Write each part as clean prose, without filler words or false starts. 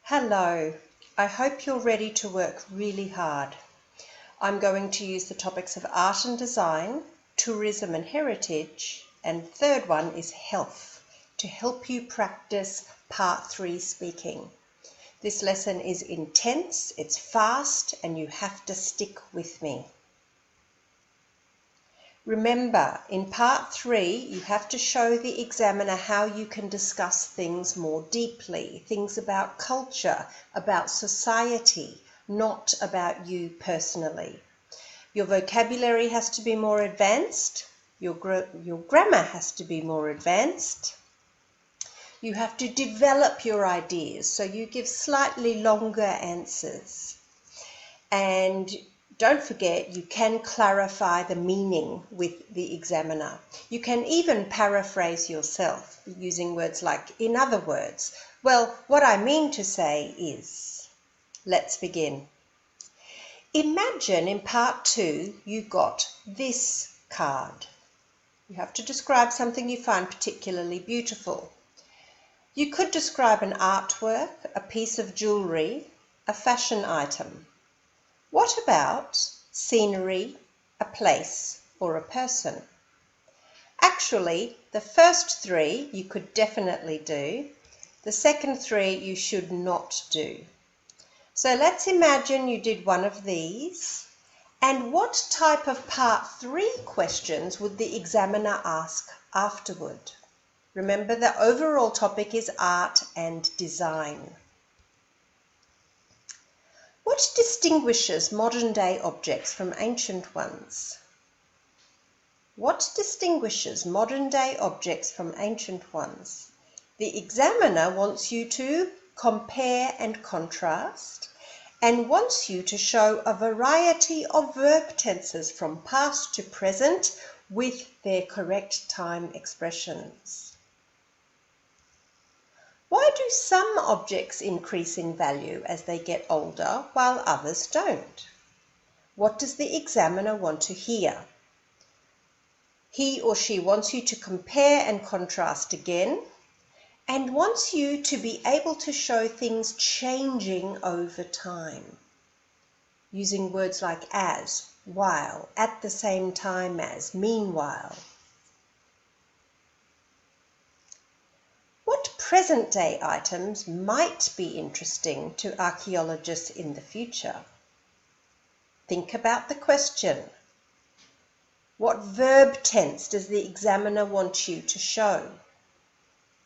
Hello, I hope you're ready to work really hard. I'm going to use the topics of art and design, tourism and heritage, and third one is health to help you practice part 3 speaking. This lesson is intense, it's fast, and you have to stick with me. Remember, in part 3, you have to show the examiner how you can discuss things more deeply, things about culture, about society, not about you personally. Your vocabulary has to be more advanced, your grammar has to be more advanced. You have to develop your ideas, so you give slightly longer answers. And don't forget, you can clarify the meaning with the examiner. You can even paraphrase yourself using words like, in other words. Well, what I mean to say is, let's begin. Imagine in part 2 you got this card. You have to describe something you find particularly beautiful. You could describe an artwork, a piece of jewellery, a fashion item. What about scenery, a place, or a person? Actually, the first 3 you could definitely do. The second 3 you should not do. So let's imagine you did one of these. And what type of part 3 questions would the examiner ask afterward? Remember, the overall topic is art and design. What distinguishes modern-day objects from ancient ones? What distinguishes modern-day objects from ancient ones? The examiner wants you to compare and contrast and wants you to show a variety of verb tenses from past to present with their correct time expressions. Why do some objects increase in value as they get older while others don't? What does the examiner want to hear? He or she wants you to compare and contrast again and wants you to be able to show things changing over time, using words like as, while, at the same time as, meanwhile. What present-day items might be interesting to archaeologists in the future? Think about the question. What verb tense does the examiner want you to show?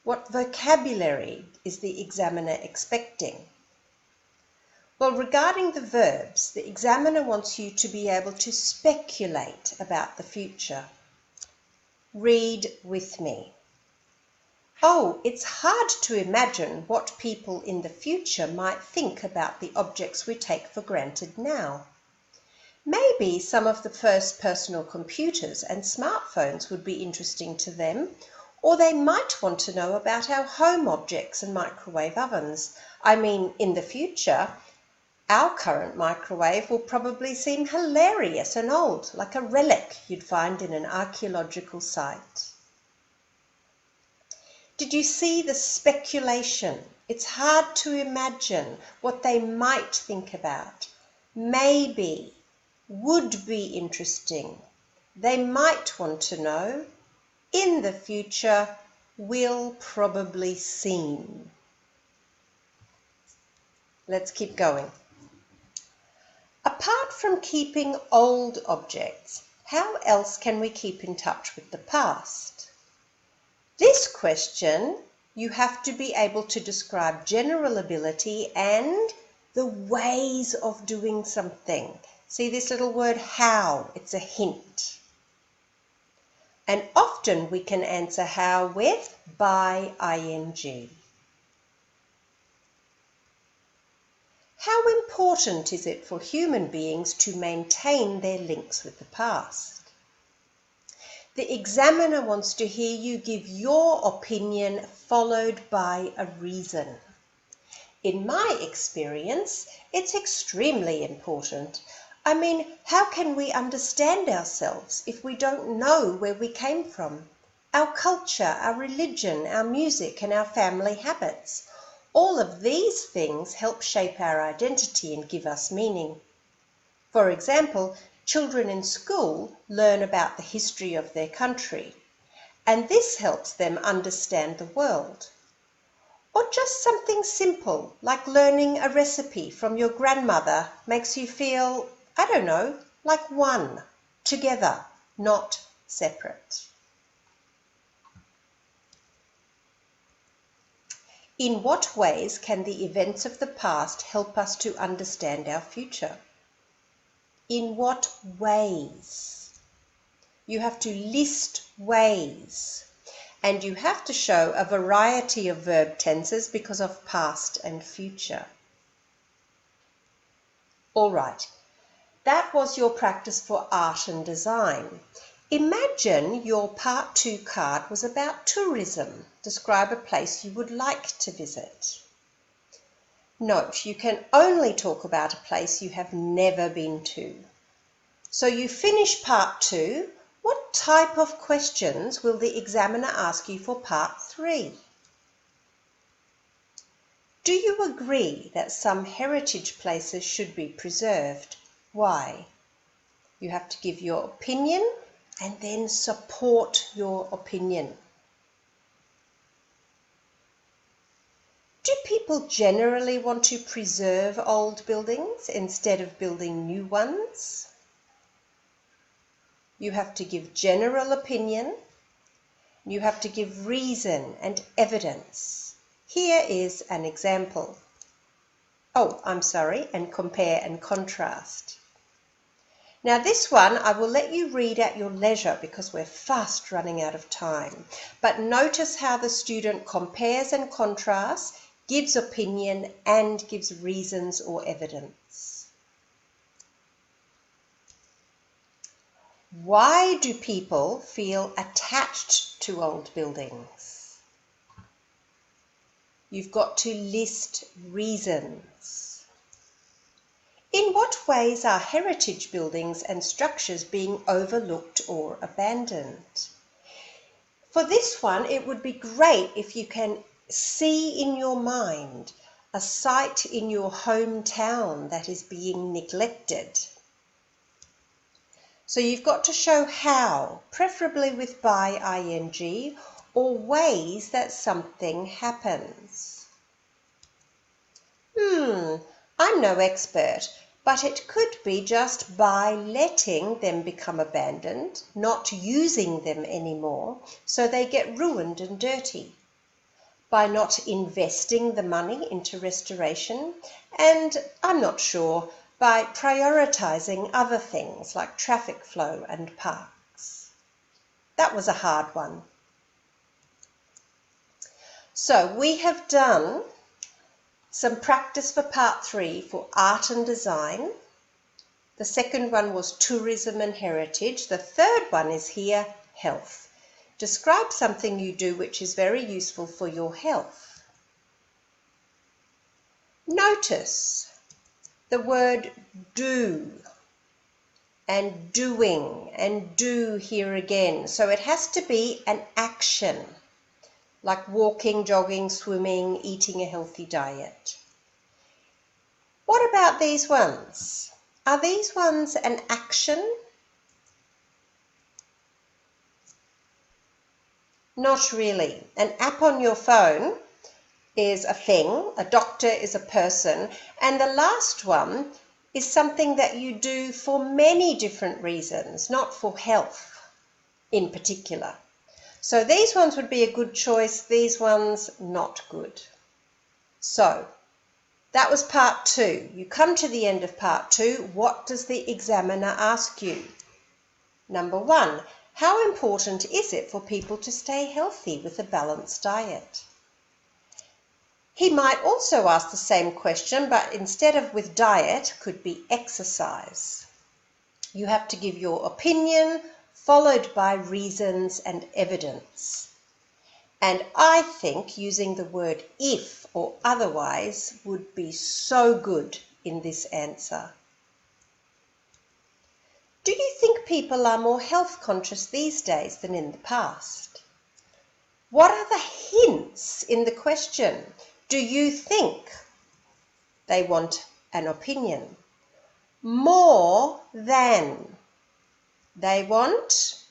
What vocabulary is the examiner expecting? Well, regarding the verbs, the examiner wants you to be able to speculate about the future. Read with me. Oh, it's hard to imagine what people in the future might think about the objects we take for granted now. Maybe some of the first personal computers and smartphones would be interesting to them, or they might want to know about our home objects and microwave ovens. I mean, in the future, our current microwave will probably seem hilarious and old, like a relic you'd find in an archaeological site. Did you see the speculation? It's hard to imagine what they might think about. Maybe, would be interesting. They might want to know. In the future, will probably seem. Let's keep going. Apart from keeping old objects, how else can we keep in touch with the past? This question, you have to be able to describe general ability and the ways of doing something. See this little word how? It's a hint. And often we can answer how with by ing. How important is it for human beings to maintain their links with the past? The examiner wants to hear you give your opinion followed by a reason. In my experience, it's extremely important. I mean, how can we understand ourselves if we don't know where we came from? Our culture, our religion, our music, and our family habits. All of these things help shape our identity and give us meaning. For example, children in school learn about the history of their country, and this helps them understand the world. Or just something simple like learning a recipe from your grandmother makes you feel, I don't know, like one, together, not separate. In what ways can the events of the past help us to understand our future? In what ways? You have to list ways. And you have to show a variety of verb tenses because of past and future. All right, that was your practice for art and design. Imagine your part 2 card was about tourism. Describe a place you would like to visit. Note, you can only talk about a place you have never been to. So you finish part 2. What type of questions will the examiner ask you for part 3? Do you agree that some heritage places should be preserved? Why? You have to give your opinion and then support your opinion. Do people generally want to preserve old buildings instead of building new ones? You have to give general opinion. You have to give reason and evidence. Here is an example. And compare and contrast. Now this one I will let you read at your leisure because we're fast running out of time. But notice how the student compares and contrasts, gives opinion and gives reasons or evidence. Why do people feel attached to old buildings? You've got to list reasons. In what ways are heritage buildings and structures being overlooked or abandoned? For this one, it would be great if you can see in your mind a site in your hometown that is being neglected. So you've got to show how, preferably with by ing, or ways that something happens. I'm no expert, but it could be just by letting them become abandoned, not using them anymore, so they get ruined and dirty. By not investing the money into restoration, and I'm not sure, by prioritising other things like traffic flow and parks. That was a hard one. So we have done some practice for part 3 for art and design. The second one was tourism and heritage. The third one is here, health. Describe something you do which is very useful for your health. Notice the word do and doing and do here again. So it has to be an action, like walking, jogging, swimming, eating a healthy diet. What about these ones? Are these ones an action? Not really. An app on your phone is a thing, a doctor is a person, and the last one is something that you do for many different reasons, not for health in particular. So these ones would be a good choice, these ones not good. So that was part 2. You come to the end of part 2. What does the examiner ask you? Number 1, how important is it for people to stay healthy with a balanced diet? He might also ask the same question, but instead of with diet, could be exercise. You have to give your opinion, followed by reasons and evidence. And I think using the word if or otherwise would be so good in this answer. Do you think people are more health conscious these days than in the past? What are the hints in the question Do you think? They want an opinion. More than. They want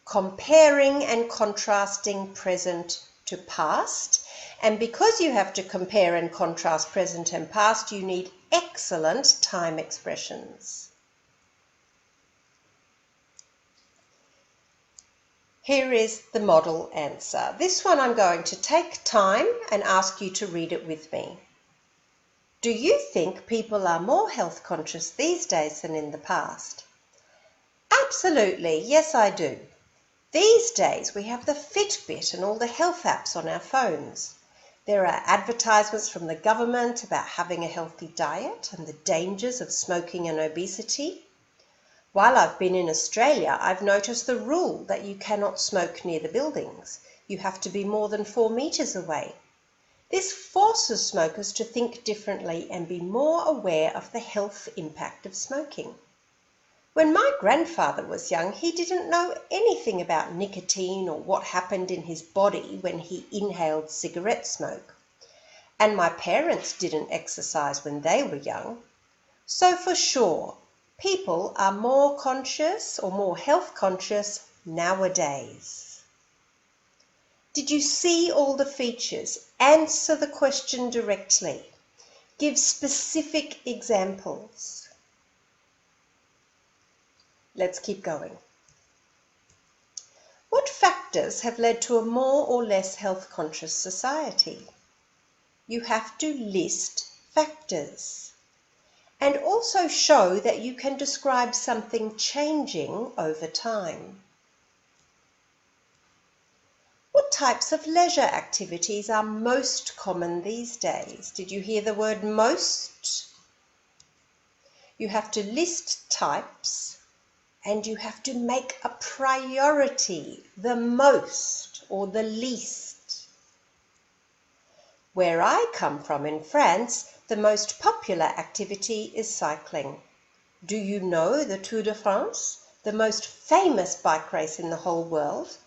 comparing and contrasting present to past. And because you have to compare and contrast present and past, you need excellent time expressions. Here is the model answer. This one I'm going to take time and ask you to read it with me. Do you think people are more health conscious these days than in the past? Absolutely, yes I do. These days we have the Fitbit and all the health apps on our phones. There are advertisements from the government about having a healthy diet and the dangers of smoking and obesity. While I've been in Australia, I've noticed the rule that you cannot smoke near the buildings. You have to be more than 4 meters away. This forces smokers to think differently and be more aware of the health impact of smoking. When my grandfather was young, he didn't know anything about nicotine or what happened in his body when he inhaled cigarette smoke. And my parents didn't exercise when they were young. So for sure, people are more conscious or more health conscious nowadays. Did you see all the features? Answer the question directly. Give specific examples. Let's keep going. What factors have led to a more or less health conscious society? You have to list factors and also show that you can describe something changing over time. What types of leisure activities are most common these days? Did you hear the word most? You have to list types. And you have to make a priority, the most or the least. Where I come from in France, the most popular activity is cycling. Do you know the Tour de France, the most famous bike race in the whole world?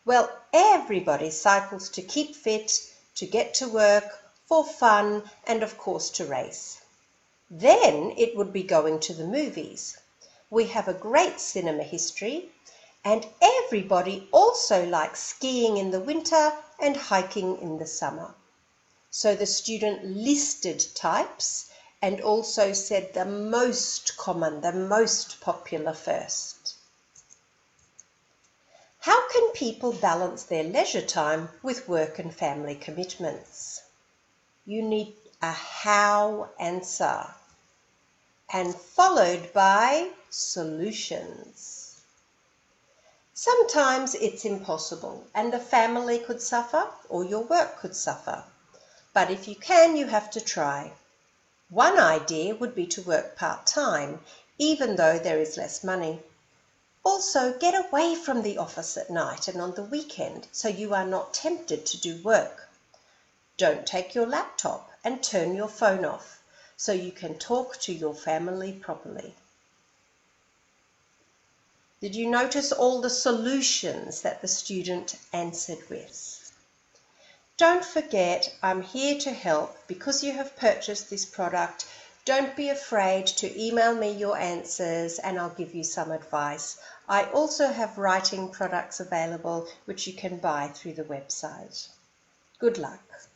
Well, everybody cycles to keep fit, to get to work, for fun, and of course to race. Then it would be going to the movies. We have a great cinema history, and everybody also likes skiing in the winter and hiking in the summer. So the student listed types and also said the most common, the most popular first. How can people balance their leisure time with work and family commitments? You need a how answer, and followed by solutions. Sometimes it's impossible and the family could suffer or your work could suffer. But if you can, you have to try. One idea would be to work part-time, even though there is less money. Also, get away from the office at night and on the weekend so you are not tempted to do work. Don't take your laptop and turn your phone off, so you can talk to your family properly. Did you notice all the solutions that the student answered with? Don't forget, I'm here to help. Because you have purchased this product, don't be afraid to email me your answers and I'll give you some advice. I also have writing products available which you can buy through the website. Good luck.